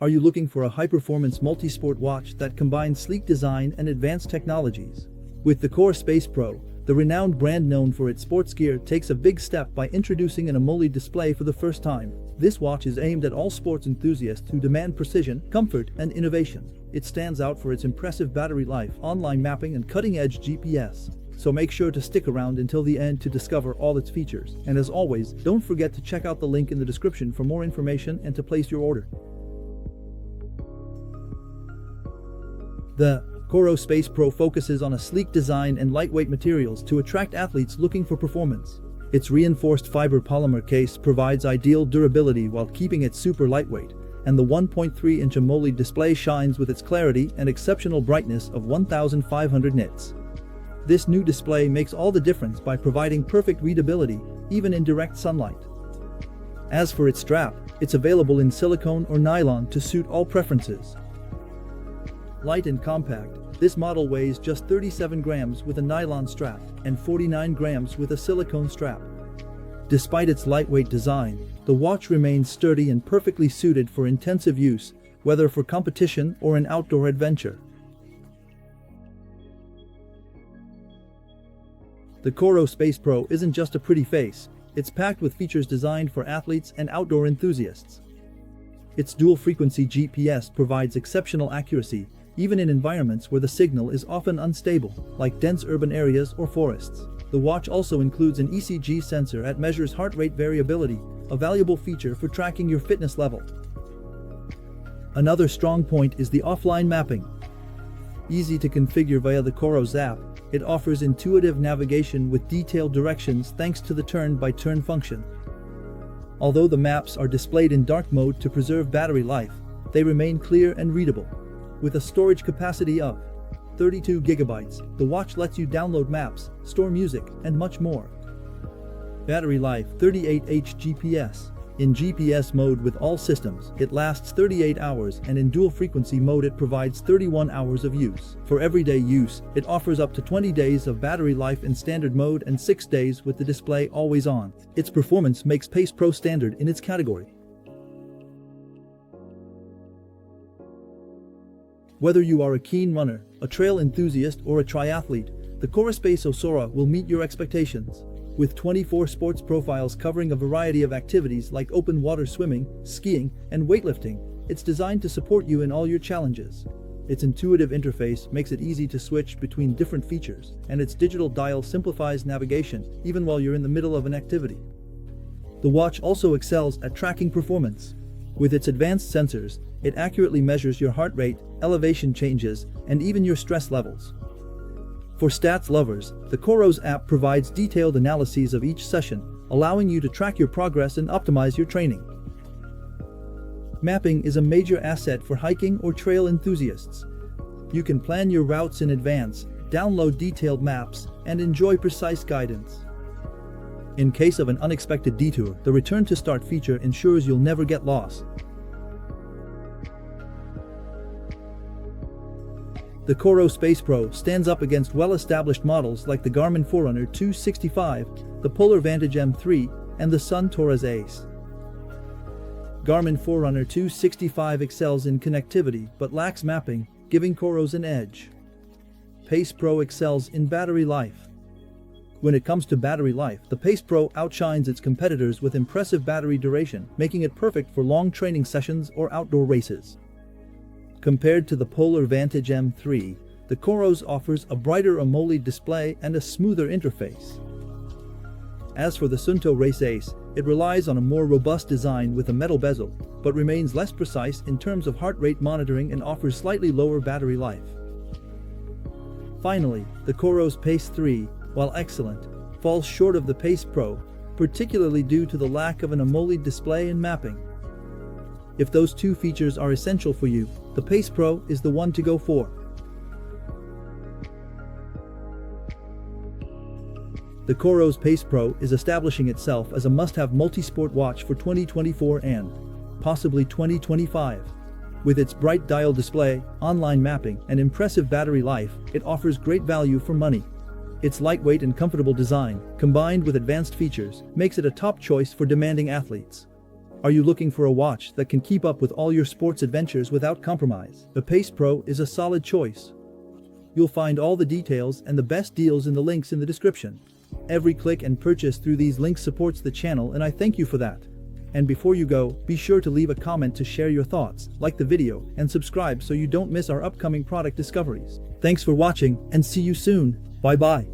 Are you looking for a high-performance multisport watch that combines sleek design and advanced technologies? With the COROS Pace Pro, the renowned brand known for its sports gear takes a big step by introducing an AMOLED display for the first time. This watch is aimed at all sports enthusiasts who demand precision, comfort, and innovation. It stands out for its impressive battery life, online mapping, and cutting-edge GPS. So make sure to stick around until the end to discover all its features. And as always, don't forget to check out the link in the description for more information and to place your order. The COROS Pace Pro focuses on a sleek design and lightweight materials to attract athletes looking for performance. Its reinforced fiber polymer case provides ideal durability while keeping it super lightweight, and the 1.3-inch AMOLED display shines with its clarity and exceptional brightness of 1500 nits. This new display makes all the difference by providing perfect readability, even in direct sunlight. As for its strap, it's available in silicone or nylon to suit all preferences. Light and compact, this model weighs just 37 grams with a nylon strap and 49 grams with a silicone strap. Despite its lightweight design, the watch remains sturdy and perfectly suited for intensive use, whether for competition or an outdoor adventure. The COROS Pace Pro isn't just a pretty face, it's packed with features designed for athletes and outdoor enthusiasts. Its dual-frequency GPS provides exceptional accuracy, even in environments where the signal is often unstable, like dense urban areas or forests. The watch also includes an ECG sensor that measures heart rate variability, a valuable feature for tracking your fitness level. Another strong point is the offline mapping. Easy to configure via the COROS app, it offers intuitive navigation with detailed directions thanks to the turn-by-turn function. Although the maps are displayed in dark mode to preserve battery life, they remain clear and readable. With a storage capacity of 32 GB, the watch lets you download maps, store music, and much more. Battery life: 38H GPS. In GPS mode with all systems, it lasts 38 hours, and in dual frequency mode it provides 31 hours of use. For everyday use, it offers up to 20 days of battery life in standard mode and 6 days with the display always on. Its performance makes Pace Pro standard in its category. Whether you are a keen runner, a trail enthusiast, or a triathlete, the COROS Pace Pro will meet your expectations. With 24 sports profiles covering a variety of activities like open water swimming, skiing, and weightlifting, it's designed to support you in all your challenges. Its intuitive interface makes it easy to switch between different features, and its digital dial simplifies navigation, even while you're in the middle of an activity. The watch also excels at tracking performance. With its advanced sensors, it accurately measures your heart rate, elevation changes, and even your stress levels. For stats lovers, the COROS app provides detailed analyses of each session, allowing you to track your progress and optimize your training. Mapping is a major asset for hiking or trail enthusiasts. You can plan your routes in advance, download detailed maps, and enjoy precise guidance. In case of an unexpected detour, the Return to Start feature ensures you'll never get lost. The COROS Pace Pro stands up against well-established models like the Garmin Forerunner 265, the Polar Vantage M3, and the Suntora's Ace. Garmin Forerunner 265 excels in connectivity but lacks mapping, giving COROS an edge. Pace Pro excels in battery life. When it comes to battery life, the Pace Pro outshines its competitors with impressive battery duration, making it perfect for long training sessions or outdoor races. Compared to the Polar Vantage M3, the COROS offers a brighter AMOLED display and a smoother interface. As for the Suntora's Ace, it relies on a more robust design with a metal bezel, but remains less precise in terms of heart rate monitoring and offers slightly lower battery life. Finally, the COROS Pace 3, while excellent, falls short of the Pace Pro, particularly due to the lack of an AMOLED display and mapping. If those two features are essential for you, the Pace Pro is the one to go for. The COROS Pace Pro is establishing itself as a must-have multisport watch for 2024 and possibly 2025. With its bright dial display, online mapping, and impressive battery life, it offers great value for money. Its lightweight and comfortable design, combined with advanced features, makes it a top choice for demanding athletes. Are you looking for a watch that can keep up with all your sports adventures without compromise? The Pace Pro is a solid choice. You'll find all the details and the best deals in the links in the description. Every click and purchase through these links supports the channel, and I thank you for that. And before you go, be sure to leave a comment to share your thoughts, like the video, and subscribe so you don't miss our upcoming product discoveries. Thanks for watching, and see you soon. Bye bye.